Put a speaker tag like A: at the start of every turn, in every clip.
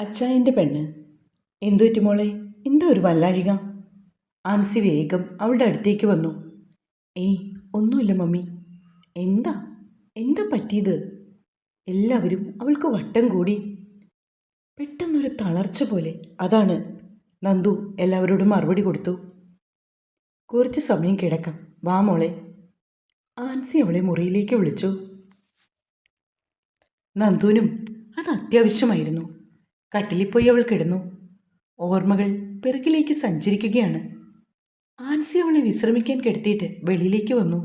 A: അച്ചായൻ്റെ പെണ്ണ്. എന്തു പറ്റി മോളെ? എന്താ ഒരു വല്ലാഴിക? ആൻസി വേഗം അവളുടെ അടുത്തേക്ക് വന്നു. ഏയ്, ഒന്നുമില്ല മമ്മി. എന്താ എന്താ പറ്റിയത്? എല്ലാവരും അവൾക്ക് വട്ടം കൂടി. പെട്ടെന്നൊരു തളർച്ച പോലെ. അതാണ്. നന്ദു എല്ലാവരോടും മറുപടി കൊടുത്തു. കുറച്ച് സമയം കിടക്കാം, വാ മോളെ. ആൻസി അവളെ മുറിയിലേക്ക് വിളിച്ചു. നന്ദുവിനും അത് അത്യാവശ്യമായിരുന്നു. കട്ടിലിൽ പോയി അവൾ കിടന്നു. ഓർമ്മകൾ പിറകിലേക്ക് സഞ്ചരിക്കുകയാണ്. ആൻസി അവളെ വിശ്രമിക്കാൻ കിടത്തിയിട്ട് വെളിയിലേക്ക് വന്നു.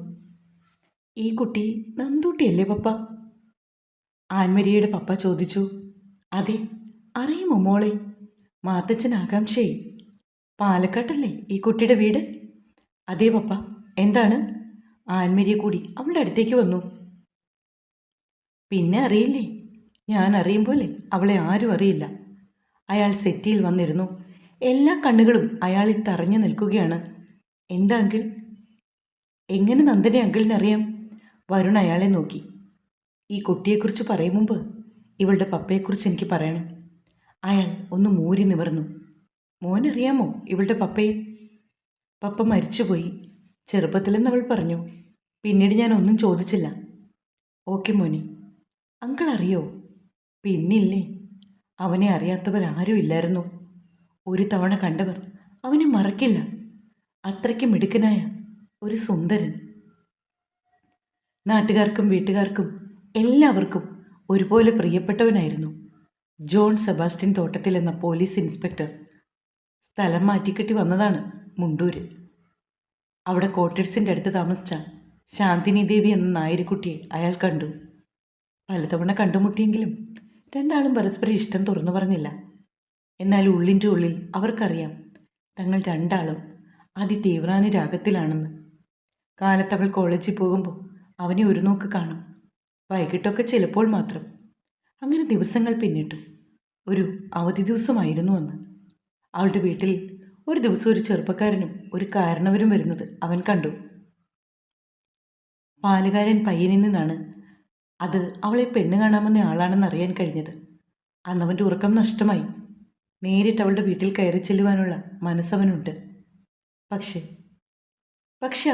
A: ഈ കുട്ടി നന്ദൂട്ടിയല്ലേ പപ്പ? ആൻമരിയുടെ പപ്പ ചോദിച്ചു. അതെ, അറിയുമോ മോളെ? മാത്തച്ഛൻ ആകാംക്ഷയായി. പാലക്കാട്ടല്ലേ ഈ കുട്ടിയുടെ വീട്? അതെ പപ്പ. എന്താണ്? ആൻമരിയെ കൂടി അവളുടെ അടുത്തേക്ക് വന്നു. പിന്നെ അറിയില്ലേ? ഞാൻ അറിയും പോലെ അവളെ ആരും അറിയില്ല. അയാൾ സെറ്റിയിൽ വന്നിരുന്നു. എല്ലാ കണ്ണുകളും അയാളിൽ തറഞ്ഞു നിൽക്കുകയാണ്. എന്താ അങ്കിൾ? എങ്ങനെ നന്ദനെ അങ്കിളിനറിയാം? വരുൺ അയാളെ നോക്കി. ഈ കുട്ടിയെക്കുറിച്ച് പറയും മുമ്പ് ഇവളുടെ പപ്പയെക്കുറിച്ച് എനിക്ക് പറയണം. അയാൾ ഒന്ന് മൂരി നിവർന്നു. മോനറിയാമോ ഇവളുടെ പപ്പയെ? പപ്പ മരിച്ചുപോയി ചെറുപ്പത്തിലെന്ന് അവൾ പറഞ്ഞു. പിന്നീട് ഞാൻ ഒന്നും ചോദിച്ചില്ല. ഓക്കെ മോനെ. അങ്കിൾ അറിയോ? പിന്നില്ലേ, അവനെ അറിയാത്തവരാരും ഇല്ലായിരുന്നു. ഒരു തവണ കണ്ടവർ അവനെ മറക്കില്ല. അത്രയ്ക്ക് മിടുക്കനായ ഒരു സുന്ദരൻ. നാട്ടുകാർക്കും വീട്ടുകാർക്കും എല്ലാവർക്കും ഒരുപോലെ പ്രിയപ്പെട്ടവനായിരുന്നു. ജോൺ സെബാസ്റ്റ്യൻ തോട്ടത്തിൽ എന്ന പോലീസ് ഇൻസ്പെക്ടർ. സ്ഥലം മാറ്റിക്കെട്ടി വന്നതാണ് മുണ്ടൂര്. അവിടെ ക്വാർട്ടേഴ്സിൻ്റെ അടുത്ത് താമസിച്ച ശാന്തിനി ദേവി എന്ന നായരിക്കുട്ടിയെ അയാൾ കണ്ടു. പലതവണ കണ്ടുമുട്ടിയെങ്കിലും രണ്ടാളും പരസ്പരം ഇഷ്ടം തുറന്നു പറഞ്ഞില്ല. എന്നാൽ ഉള്ളിൻ്റെ ഉള്ളിൽ അവർക്കറിയാം തങ്ങൾ രണ്ടാളും അതിതീവ്രാനുരാഗത്തിലാണെന്ന്. കാലത്തവൾ കോളേജിൽ പോകുമ്പോൾ അവനെ ഒരു നോക്ക് കാണും. വൈകിട്ടൊക്കെ ചിലപ്പോൾ മാത്രം. അങ്ങനെ ദിവസങ്ങൾ പിന്നിട്ടു. ഒരു അവധി ദിവസമായിരുന്നു അന്ന്. അവളുടെ വീട്ടിൽ ഒരു ദിവസം ഒരു ചെറുപ്പക്കാരനും ഒരു കാരണവരും വരുന്നത് അവൻ കണ്ടു. പാലുകാരൻ പയ്യനിൽ നിന്നാണ് അത് അവളെ പെണ്ണ് കാണാമെന്ന ആളാണെന്ന് അറിയാൻ കഴിഞ്ഞത്. അന്നവൻ്റെ ഉറക്കം നഷ്ടമായി. നേരിട്ട് അവളുടെ വീട്ടിൽ കയറി ചെല്ലുവാനുള്ള മനസ്സവനുണ്ട്. പക്ഷേ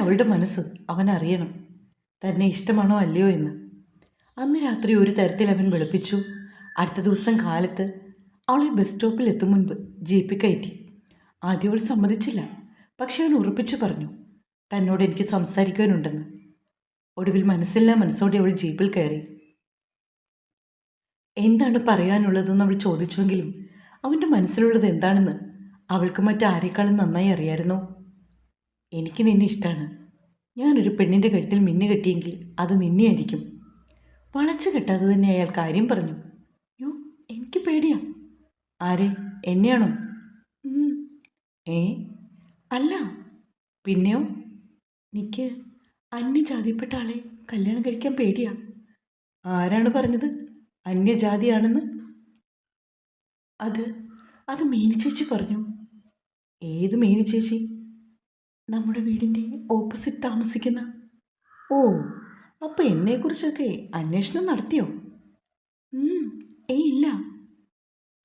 A: അവളുടെ മനസ്സ് അവൻ അറിയണം, തന്നെ ഇഷ്ടമാണോ അല്ലയോ എന്ന്. അന്ന് രാത്രി ഒരു തരത്തിൽ അവൻ വെളുപ്പിച്ചു. അടുത്ത ദിവസം കാലത്ത് അവളെ ബസ് സ്റ്റോപ്പിൽ എത്തും മുൻപ് ജീപ്പിൽ കയറ്റി. ആദ്യം അവൾ സമ്മതിച്ചില്ല. പക്ഷെ അവൻ ഉറപ്പിച്ചു പറഞ്ഞു തന്നോട് എനിക്ക് സംസാരിക്കുവാനുണ്ടെന്ന്. ഒടുവിൽ മനസ്സില്ലാ മനസ്സോടെ അവൾ ജീപ്പിൽ കയറി. എന്താണ് പറയാനുള്ളതെന്ന് അവൾ ചോദിച്ചുവെങ്കിലും അവൻ്റെ മനസ്സിലുള്ളത് എന്താണെന്ന് അവൾക്ക് മറ്റാരേക്കാളും നന്നായി അറിയായിരുന്നു. എനിക്ക് നിന്നെ ഇഷ്ടമാണ്. ഞാനൊരു പെണ്ണിൻ്റെ കഴുത്തിൽ മിന്നു കെട്ടിയെങ്കിൽ അത് നിന്നെയായിരിക്കും. വളച്ചു കെട്ടാതെ തന്നെ അയാൾ കാര്യം പറഞ്ഞു. യോ, എനിക്ക് പേടിയാ. ആരെ? എന്നെയാണോ? ഏ അല്ല. പിന്നെയോ? എനിക്ക് അന്യജാതിപ്പെട്ട ആളെ കല്യാണം കഴിക്കാൻ പേടിയാ. ആരാണ് പറഞ്ഞത് അന്യജാതിയാണെന്ന്? അത് മീനി ചേച്ചി പറഞ്ഞു. ഏത് മീനി ചേച്ചി? നമ്മുടെ വീടിൻ്റെ ഓപ്പോസിറ്റ് താമസിക്കുന്ന. ഓ, അപ്പം എന്നെക്കുറിച്ചൊക്കെ അന്വേഷണം നടത്തിയോ? ഇല്ല.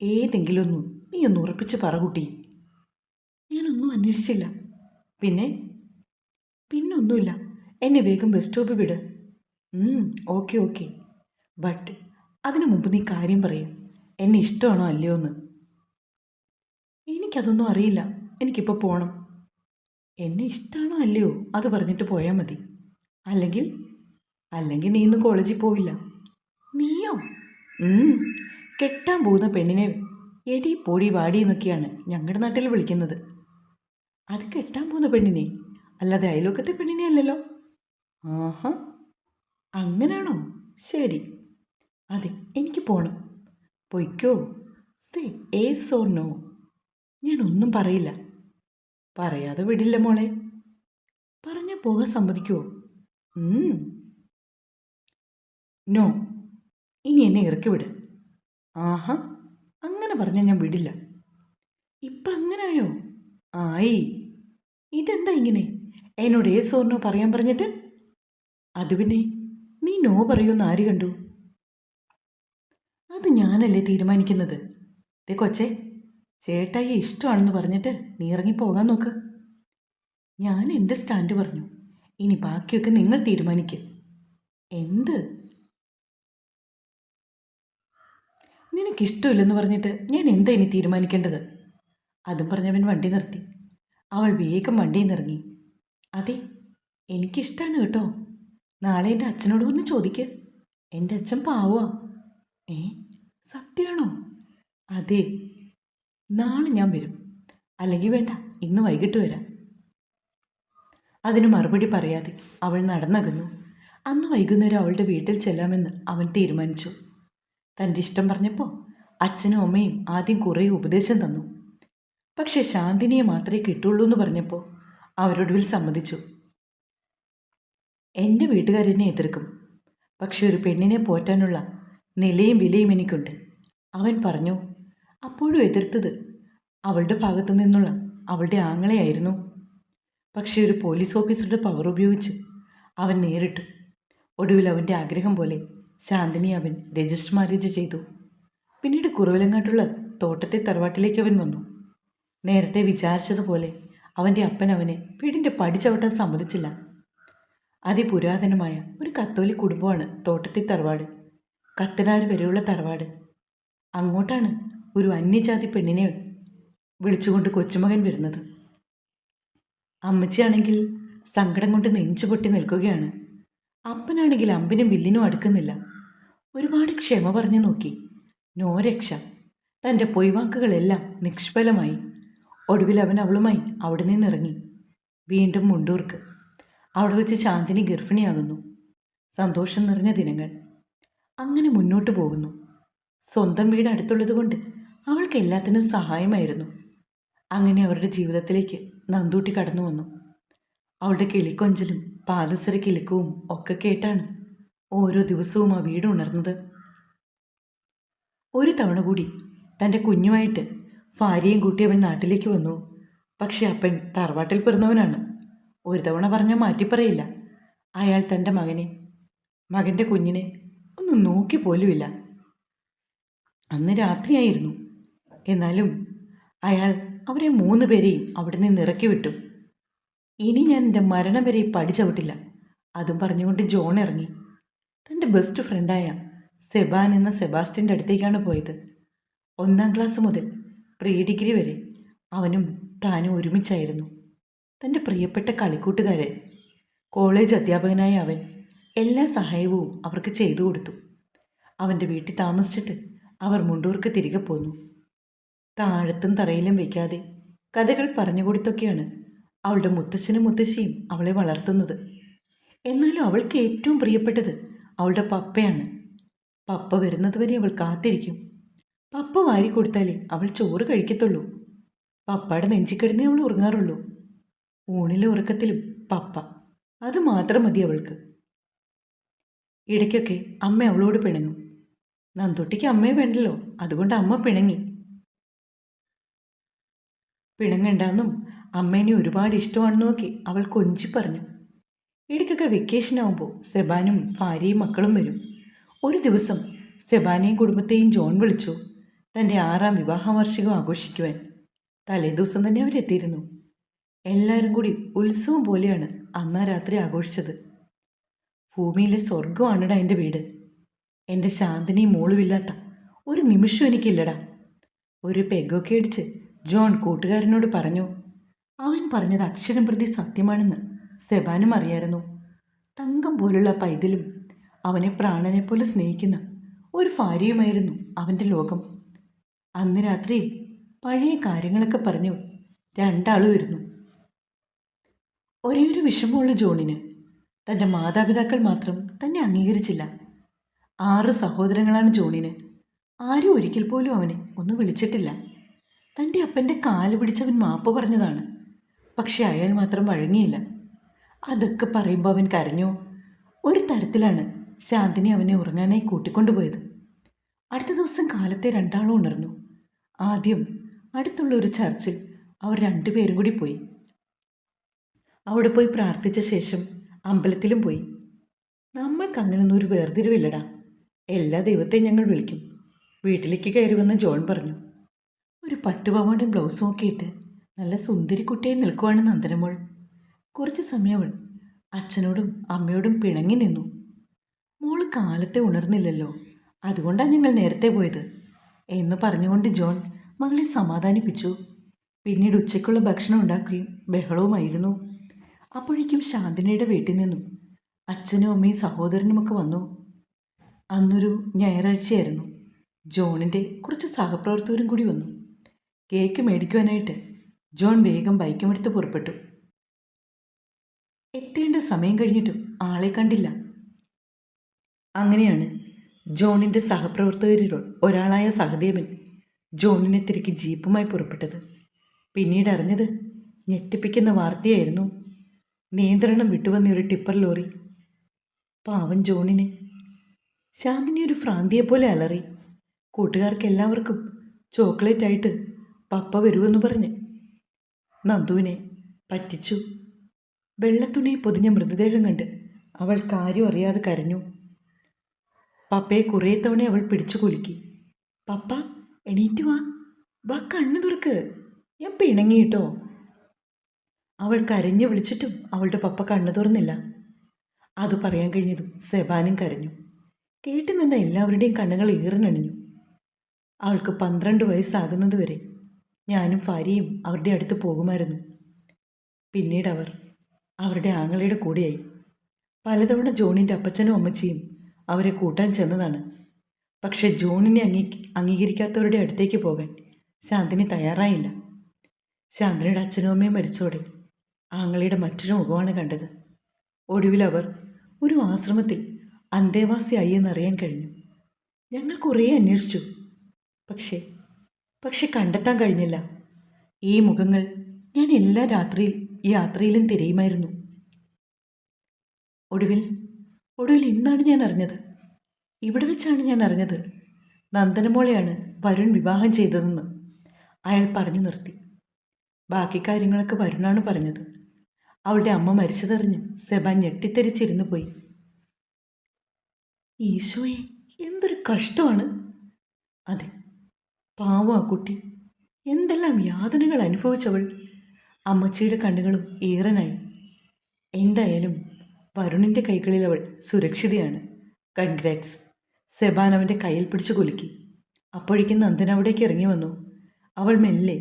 A: ഏതെങ്കിലും ഒന്നും നീ ഒന്ന് ഉറപ്പിച്ച് പറ കുട്ടി. ഞാനൊന്നും അന്വേഷിച്ചില്ല. പിന്നൊന്നുമില്ല. എന്നെ വേഗം ബസ് സ്റ്റോപ്പിൽ വിട്. ഓക്കെ. ബട്ട് അതിനു മുമ്പ് നീ കാര്യം പറയും. എന്നെ ഇഷ്ടമാണോ അല്ലയോ എന്ന്. എനിക്കതൊന്നും അറിയില്ല. എനിക്കിപ്പോൾ പോകണം. എന്നെ ഇഷ്ടമാണോ അല്ലയോ അത് പറഞ്ഞിട്ട് പോയാൽ മതി. അല്ലെങ്കിൽ നീ ഇന്ന് കോളേജിൽ പോവില്ല. നീയോ? കെട്ടാൻ പോകുന്ന പെണ്ണിനെ എടി പൊടി വാടി എന്നൊക്കെയാണ് ഞങ്ങളുടെ നാട്ടിൽ വിളിക്കുന്നത്. അത് കെട്ടാൻ പോകുന്ന പെണ്ണിനെ, അല്ലാതെ അയലോക്കത്തെ പെണ്ണിനെ അല്ലല്ലോ. ആഹാ, അങ്ങനെയാണോ? ശരി. അതെ, എനിക്ക് പോകണം. പൊയ്ക്കോ. Say yes or no. ഞാനൊന്നും പറയില്ല. പറയാതെ വിടില്ല മോളെ. പറഞ്ഞാൽ പോകാൻ സമ്മതിക്കുമോ? നോ. ഇനി എന്നെ ഇറക്കി വിട്. ആഹാ, അങ്ങനെ പറഞ്ഞാൽ ഞാൻ വിടില്ല. ഇപ്പം അങ്ങനായോ? ആയി. ഇതെന്താ ഇങ്ങനെ? എന്നോട് യെസ് ഓർ നോ പറയാൻ പറഞ്ഞിട്ട്? അത് പിന്നെ നീ നോ പറയുമെന്ന് ആര് കണ്ടു? അത് ഞാനല്ലേ തീരുമാനിക്കുന്നത്. ദേ കൊച്ചേ, ചേട്ടായി ഇഷ്ടമാണെന്ന് പറഞ്ഞിട്ട് നീ ഇറങ്ങിപ്പോകാൻ നോക്ക്. ഞാൻ എൻ്റെ സ്റ്റാൻഡ് പറഞ്ഞു. ഇനി ബാക്കിയൊക്കെ നിങ്ങൾ തീരുമാനിക്കുക. എന്ത്? നിനക്കിഷ്ടമില്ലെന്ന് പറഞ്ഞിട്ട് ഞാൻ എന്താ ഇനി തീരുമാനിക്കേണ്ടത്? അതും പറഞ്ഞവൻ വണ്ടി നിർത്തി. അവൾ വേഗം വണ്ടിയിൽ നിന്നിറങ്ങി. അതെ, എനിക്കിഷ്ടമാണ് കേട്ടോ. നാളെ എൻ്റെ അച്ഛനോട് ഒന്ന് ചോദിക്ക്. എൻ്റെ അച്ഛൻ പാവാ. ഏ, സത്യമാണോ? അതെ, നാളെ ഞാൻ വരും. അല്ലെങ്കിൽ വേണ്ട, ഇന്ന് വൈകിട്ട് വരാം. അതിന് മറുപടി പറയാതെ അവൾ നടന്നകന്നു. അന്ന് വൈകുന്നേരം അവളുടെ വീട്ടിൽ ചെല്ലാമെന്ന് അവൻ തീരുമാനിച്ചു. തൻ്റെ ഇഷ്ടം പറഞ്ഞപ്പോൾ അച്ഛനും അമ്മയും ആദ്യം കുറേ ഉപദേശം തന്നു. പക്ഷെ ശാന്തിനിയെ മാത്രമേ കിട്ടുള്ളൂ എന്ന് പറഞ്ഞപ്പോൾ അവരൊടുവിൽ സമ്മതിച്ചു. എൻ്റെ വീട്ടുകാരെന്നെ എതിർക്കും, പക്ഷെ ഒരു പെണ്ണിനെ പോറ്റാനുള്ള നിലയും വിലയും എനിക്കുണ്ട്, അവൻ പറഞ്ഞു. അപ്പോഴും എതിർത്തത് അവളുടെ ഭാഗത്തു നിന്നുള്ള അവളുടെ ആങ്ങളെയായിരുന്നു. പക്ഷേ ഒരു പോലീസ് ഓഫീസറുടെ പവർ ഉപയോഗിച്ച് അവൻ നേരിട്ടു. ഒടുവിൽ അവൻ്റെ ആഗ്രഹം പോലെ ശാന്തിനി അവൻ രജിസ്റ്റർ മാരേജ് ചെയ്തു. പിന്നീട് കുറവിലങ്ങാട്ടുള്ള തോട്ടത്തെ തറവാട്ടിലേക്ക് അവൻ വന്നു. നേരത്തെ വിചാരിച്ചതുപോലെ അവൻ്റെ അപ്പൻ അവനെ വീടിൻ്റെ പടി ചവിട്ടാൻ സമ്മതിച്ചില്ല. അതിപുരാതനമായ ഒരു കത്തോലിക് കുടുംബമാണ് തോട്ടത്തെ തറവാട്. കത്തനാർ വരെയുള്ള തറവാട്. അങ്ങോട്ടാണ് ഒരു അന്യജാതി പെണ്ണിനെ വിളിച്ചുകൊണ്ട് കൊച്ചുമകൻ വരുന്നത്. അമ്മച്ചിയാണെങ്കിൽ സങ്കടം കൊണ്ട് നെഞ്ചുപൊട്ടി നിൽക്കുകയാണ്. അപ്പനാണെങ്കിൽ അമ്പിനും വില്ലിനും അടുക്കുന്നില്ല. ഒരുപാട് ക്ഷമ പറഞ്ഞു നോക്കി. നോ രക്ഷ. തൻ്റെ പൊയ്വാക്കുകളെല്ലാം നിഷ്ഫലമായി. ഒടുവിൽ അവൻ അവളുമായി അവിടെ നിന്നിറങ്ങി. വീണ്ടും മുണ്ടൂർക്ക്. അവിടെ വെച്ച് ശാന്തിനി ഗർഭിണിയാകുന്നു. സന്തോഷം നിറഞ്ഞ ദിനങ്ങൾ അങ്ങനെ മുന്നോട്ട് പോകുന്നു. സ്വന്തം വീട് അടുത്തുള്ളത് കൊണ്ട് അവൾക്ക് എല്ലാത്തിനും സഹായമായിരുന്നു. അങ്ങനെ അവരുടെ ജീവിതത്തിലേക്ക് നന്ദൂട്ടി കടന്നു വന്നു. അവളുടെ കിളിക്കൊഞ്ചലും പാദസര കിലുക്കവും ഒക്കെ കേട്ടാണ് ഓരോ ദിവസവും ആ വീട് ഉണർന്നത്. ഒരു തവണ കൂടി തൻ്റെ കുഞ്ഞുമായിട്ട് ഭാര്യയും കൂട്ടി അവൻ നാട്ടിലേക്ക് വന്നു. പക്ഷെ അപ്പൻ തറവാട്ടിൽ പിറന്നവനാണ്. ഒരു തവണ പറഞ്ഞാൽ മാറ്റിപ്പറയില്ല. അയാൾ തൻ്റെ മകൻ്റെ കുഞ്ഞിനെ ഒന്ന് നോക്കി പോലുമില്ല. അന്ന് രാത്രിയായിരുന്നു. എന്നാലും അയാൾ അവരെ 3 പേരെയും അവിടെ നിന്ന് ഇറക്കി വിട്ടു. ഇനി ഞാൻ എൻ്റെ മരണം വരെ പടി ചവിട്ടില്ല. അതും പറഞ്ഞുകൊണ്ട് ജോൺ ഇറങ്ങി. തൻ്റെ ബെസ്റ്റ് ഫ്രണ്ടായ സെബാൻ എന്ന സെബാസ്റ്റ്യൻ്റെ അടുത്തേക്കാണ് പോയത്. 1ാം ക്ലാസ് മുതൽ പ്രീ ഡിഗ്രി വരെ അവനും താനും ഒരുമിച്ചായിരുന്നു. തൻ്റെ പ്രിയപ്പെട്ട കളിക്കൂട്ടുകാരൻ. കോളേജ് അധ്യാപകനായ അവൻ എല്ലാ സഹായവും അവർക്ക് ചെയ്തു കൊടുത്തു. അവൻ്റെ വീട്ടിൽ താമസിച്ചിട്ട് അവർ മുണ്ടൂർക്ക് തിരികെ പോന്നു. താഴത്തും തറയിലും വയ്ക്കാതെ കഥകൾ പറഞ്ഞുകൊടുത്തൊക്കെയാണ് അവളുടെ മുത്തശ്ശനും മുത്തശ്ശിയും അവളെ വളർത്തുന്നത്. എന്നാലും അവൾക്ക് ഏറ്റവും പ്രിയപ്പെട്ടത് അവളുടെ പപ്പയാണ്. പപ്പ വരുന്നതുവരെ അവൾ കാത്തിരിക്കും. പപ്പ വാരി കൊടുത്താലേ അവൾ ചോറ് കഴിക്കത്തുള്ളൂ. പപ്പയുടെ നെഞ്ചിക്കിടന്നേ അവൾ ഉറങ്ങാറുള്ളൂ. ഊണിലും ഉറക്കത്തിലും പപ്പ, അത് മാത്രം മതി അവൾക്ക്. ഇടയ്ക്കൊക്കെ അമ്മ അവളോട് പിണങ്ങും. നന്ദുട്ടിക്ക് അമ്മയെ വേണ്ടല്ലോ, അതുകൊണ്ട് അമ്മ പിണങ്ങി. പിണങ്ങണ്ടെന്നും അമ്മേനെ ഒരുപാട് ഇഷ്ടമാണെന്നും ഒക്കെ അവൾ കൊഞ്ചി പറഞ്ഞു. ഇടയ്ക്കൊക്കെ വെക്കേഷൻ ആവുമ്പോൾ സെബാനും ഭാര്യയും മക്കളും വരും. ഒരു ദിവസം സെബാനെയും കുടുംബത്തെയും ജോൺ വിളിച്ചു തൻ്റെ 6ാം വിവാഹ വാർഷികം ആഘോഷിക്കുവാൻ. തലേദിവസം തന്നെ അവരെത്തിയിരുന്നു. എല്ലാവരും കൂടി ഉത്സവം പോലെയാണ് അന്നാ രാത്രി ആഘോഷിച്ചത്. ഭൂമിയിലെ സ്വർഗമാണിടാ എൻ്റെ വീട്. എൻ്റെ ശാന്തിനിയും മോളുമില്ലാത്ത ഒരു നിമിഷം എനിക്കില്ലടാ. ഒരു പെഗൊക്കെ അടിച്ച് ജോൺ കൂട്ടുകാരനോട് പറഞ്ഞു. അവൻ പറഞ്ഞത് അക്ഷരം പ്രതി സത്യമാണെന്ന് സെബാനും അറിയായിരുന്നു. തങ്കം പോലുള്ള പൈതലും അവനെ പ്രാണനെ പോലെ സ്നേഹിക്കുന്ന ഒരു ഭാര്യയുമായിരുന്നു അവൻ്റെ ലോകം. അന്ന് രാത്രി പഴയ കാര്യങ്ങളൊക്കെ പറഞ്ഞു രണ്ടാളും വരുന്നു. ഒരേയൊരു വിഷമമുള്ള ജോണിന് തൻ്റെ മാതാപിതാക്കൾ മാത്രം തന്നെ അംഗീകരിച്ചില്ല. 6 സഹോദരങ്ങളാണ് ജോണിന്. ആരും ഒരിക്കൽ പോലും അവനെ ഒന്ന് വിളിച്ചിട്ടില്ല. തൻ്റെ അപ്പൻ്റെ കാല് പിടിച്ചവൻ മാപ്പ് പറഞ്ഞതാണ്. പക്ഷെ അയാൾ മാത്രം വഴങ്ങിയില്ല. അതൊക്കെ പറയുമ്പോൾ അവൻ കരഞ്ഞു. ഒരു തരത്തിലാണ് ശാന്തിനി അവനെ ഉറങ്ങാനായി കൂട്ടിക്കൊണ്ടുപോയത്. അടുത്ത ദിവസം കാലത്തെ രണ്ടാളും ഉണർന്നു. ആദ്യം അടുത്തുള്ള ഒരു ചർച്ചിൽ അവർ 2 പേരും കൂടി പോയി. അവിടെ പോയി പ്രാർത്ഥിച്ച ശേഷം അമ്പലത്തിലും പോയി. നമ്മൾക്ക് അങ്ങനൊന്നും ഒരു വേർതിരിവില്ലടാ. എല്ലാ ദൈവത്തെയും ഞങ്ങൾ വിളിക്കും, വീട്ടിലേക്ക് കയറി വന്ന് ജോൺ പറഞ്ഞു. ഒരു പട്ടുപാവാടയും ബ്ലൗസും ഒക്കെ ഇട്ട് നല്ല സുന്ദരി കുട്ടിയായി നിൽക്കുവാണ് നന്ദനമോൾ. കുറച്ച് സമയം അവൾ അച്ഛനോടും അമ്മയോടും പിണങ്ങി നിന്നു. മോള് കാലത്തെ ഉണർന്നില്ലല്ലോ, അതുകൊണ്ടാണ് ഞങ്ങൾ നേരത്തെ പോയത് എന്ന് പറഞ്ഞുകൊണ്ട് ജോൺ മകളെ സമാധാനിപ്പിച്ചു. പിന്നീട് ഉച്ചയ്ക്കുള്ള ഭക്ഷണം ഉണ്ടാക്കുകയും ബഹളവുമായിരുന്നു. അപ്പോഴേക്കും ശാന്തിനിയുടെ വീട്ടിൽ നിന്നും അച്ഛനും അമ്മയും സഹോദരനുമൊക്കെ വന്നു. അന്നൊരു ഞായറാഴ്ചയായിരുന്നു. ജോണിൻ്റെ കുറച്ച് സഹപ്രവർത്തകരും കൂടി വന്നു. കേക്ക് മേടിക്കുവാനായിട്ട് ജോൺ വേഗം ബൈക്കുമെടുത്ത് പുറപ്പെട്ടു. എത്തേണ്ട സമയം കഴിഞ്ഞിട്ടും ആളെ കണ്ടില്ല. അങ്ങനെയാണ് ജോണിൻ്റെ സഹപ്രവർത്തകരിൽ ഒരാളായ സഹദേവൻ ജോണിനെ തിരക്കി ജീപ്പുമായി പുറപ്പെട്ടത്. പിന്നീട് അറിഞ്ഞത് ഞെട്ടിപ്പിക്കുന്ന വാർത്തയായിരുന്നു. നിയന്ത്രണം വിട്ടുവന്ന ഒരു ടിപ്പർ ലോറി പാവൻ ജോണിനെ. ശാന്തിനി ഒരു ഭ്രാന്തിയെപ്പോലെ അലറി. കൂട്ടുകാർക്ക് എല്ലാവർക്കും ചോക്ലേറ്റായിട്ട് പപ്പ വരുമെന്ന് പറഞ്ഞ് നന്ദുവിനെ പറ്റിച്ചു. വെള്ളത്തുണി പൊതിഞ്ഞ മൃതദേഹം കണ്ട് അവൾ കാര്യം അറിയാതെ കരഞ്ഞു. പപ്പയെ കുറേ തവണ അവൾ പിടിച്ചു കുലുക്കി. പപ്പ എണീറ്റ് വാ, വാ കണ്ണു തുറക്ക്, ഞാൻ പിണങ്ങിയിട്ടോ. അവൾ കരഞ്ഞു വിളിച്ചിട്ടും അവളുടെ പപ്പ കണ്ണു തുറന്നില്ല. അത് പറയാൻ കഴിഞ്ഞതും സെബാനും കരഞ്ഞു. കേട്ടു നിന്ന എല്ലാവരുടെയും കണ്ണുകൾ ഈറിനണിഞ്ഞു. അവൾക്ക് 12 വയസ്സാകുന്നതുവരെ ഞാനും ഭാര്യയും അവരുടെ അടുത്ത് പോകുമായിരുന്നു. പിന്നീട് അവർ അവരുടെ ആങ്ങളയുടെ കൂടെയായി. പലതവണ ജോണിൻ്റെ അപ്പച്ചനും അമ്മച്ചിയും അവരെ കൂട്ടാൻ ചെന്നതാണ്. പക്ഷെ ജോണിനെ അംഗീകരിക്കാത്തവരുടെ അടുത്തേക്ക് പോകാൻ ശാന്തിനി തയ്യാറായില്ല. ശാന്തിനിയുടെ അച്ഛനും അമ്മയും മരിച്ചോടെ ആങ്ങളയുടെ മറ്റൊരു മുഖമാണ് കണ്ടത്. ഒടുവിൽ അവർ ഒരു ആശ്രമത്തിൽ അന്തേവാസിയായി എന്നറിയാൻ കഴിഞ്ഞു. ഞങ്ങൾ കുറേ അന്വേഷിച്ചു, പക്ഷേ കണ്ടെത്താൻ കഴിഞ്ഞില്ല. ഈ മുഖങ്ങൾ ഞാൻ എല്ലാ യാത്രയിലും തിരയുമായിരുന്നു. ഒടുവിൽ ഇന്നാണ് ഞാൻ അറിഞ്ഞത്. ഇവിടെ വെച്ചാണ് ഞാൻ അറിഞ്ഞത് നന്ദനമോളെയാണ് വരുൺ വിവാഹം ചെയ്തതെന്ന്. അയാൾ പറഞ്ഞു നിർത്തി. ബാക്കി കാര്യങ്ങളൊക്കെ വരുണാണ് പറഞ്ഞത്. അവളുടെ അമ്മ മരിച്ചതറിഞ്ഞ് സെബാൻ ഞെട്ടിത്തെരിച്ചിരുന്നു പോയി. ഈശോയെ, എന്തൊരു കഷ്ടമാണ്. അതെ, പാവം ആ കുട്ടി, എന്തെല്ലാം യാതനകൾ അനുഭവിച്ചവൾ. അമ്മച്ചിയുടെ കണ്ണുകളും ഈറനായി. എന്തായാലും വരുണിൻ്റെ കൈകളിൽ അവൾ സുരക്ഷിതയാണ്. കൺഗ്രാറ്റ്സ്. സെബാൻ അവൻ്റെ കയ്യിൽ പിടിച്ചു കുലുക്കി. അപ്പോഴേക്കും നന്ദൻ അവിടേക്ക് ഇറങ്ങി വന്നു. അവൾ മെല്ലെ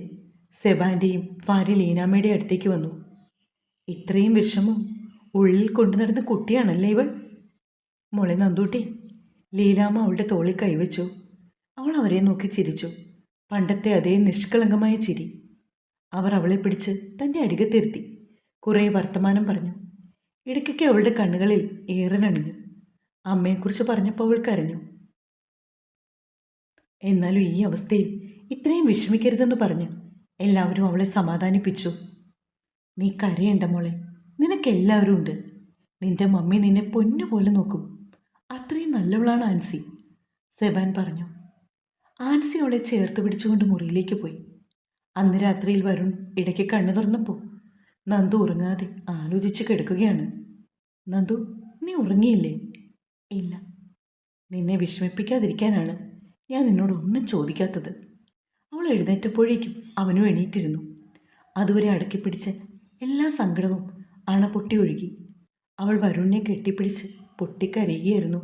A: സെബാൻ്റെയും ഭാര്യ ലീനാമ്മയുടെ അടുത്തേക്ക് വന്നു. ഇത്രയും വിഷമം ഉള്ളിൽ കൊണ്ടു നടന്ന കുട്ടിയാണല്ലേ ഇവൾ. മോളെ നന്ദൂട്ടി. ലീലാമ്മ അവളുടെ തോളിൽ കൈവച്ചു. അവൾ അവരെ നോക്കി ചിരിച്ചു. പണ്ടത്തെ അതേ നിഷ്കളങ്കമായ ചിരി. അവർ അവളെ പിടിച്ച് തൻ്റെ അരികത്തിരുത്തി കുറേ വർത്തമാനം പറഞ്ഞു. ഇടയ്ക്കൊക്കെ അവളുടെ കണ്ണുകളിൽ ഏറനണിഞ്ഞു. അമ്മയെക്കുറിച്ച് പറഞ്ഞപ്പോൾ അവൾ കരഞ്ഞു. എന്നാലും ഈ അവസ്ഥയിൽ ഇത്രയും വിഷമിക്കരുതെന്ന് പറഞ്ഞ് എല്ലാവരും അവളെ സമാധാനിപ്പിച്ചു. നീ കരയേണ്ട മോളെ, നിനക്കെല്ലാവരും ഉണ്ട്. നിന്റെ മമ്മി നിന്നെ പൊന്നുപോലെ നോക്കും. അത്രയും നല്ലവളാണ് ആൻസി, സെബാൻ പറഞ്ഞു. ആൻസി അവളെ ചേർത്ത് പിടിച്ചുകൊണ്ട് മുറിയിലേക്ക് പോയി. അന്ന് രാത്രിയിൽ വരുൺ ഇടയ്ക്ക് കണ്ണു തുറന്നപ്പോൾ നന്ദു ഉറങ്ങാതെ ആലോചിച്ച് കിടക്കുകയാണ്. നന്ദു, നീ ഉറങ്ങിയില്ലേ? ഇല്ല. നിന്നെ വിഷമിപ്പിക്കാതിരിക്കാനാണ് ഞാൻ നിന്നോടൊന്നും ചോദിക്കാത്തത്. അവൾ എഴുന്നേറ്റപ്പോഴേക്കും അവനും എണീറ്റിരുന്നു. അതുവരെ അടക്കിപ്പിടിച്ച് എല്ലാ സങ്കടവും അണ പൊട്ടി ഒഴുകി. അവൾ വരുണിനെ കെട്ടിപ്പിടിച്ച് പൊട്ടിക്കരയുകയായിരുന്നു.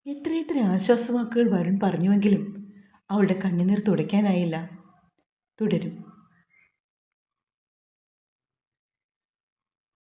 A: എത്രയെത്ര ആശ്വാസവാക്കുകൾ വരുൺ പറഞ്ഞുവെങ്കിലും അവളുടെ കണ്ണുനീർ തുടയ്ക്കാനായില്ല. തുടരും.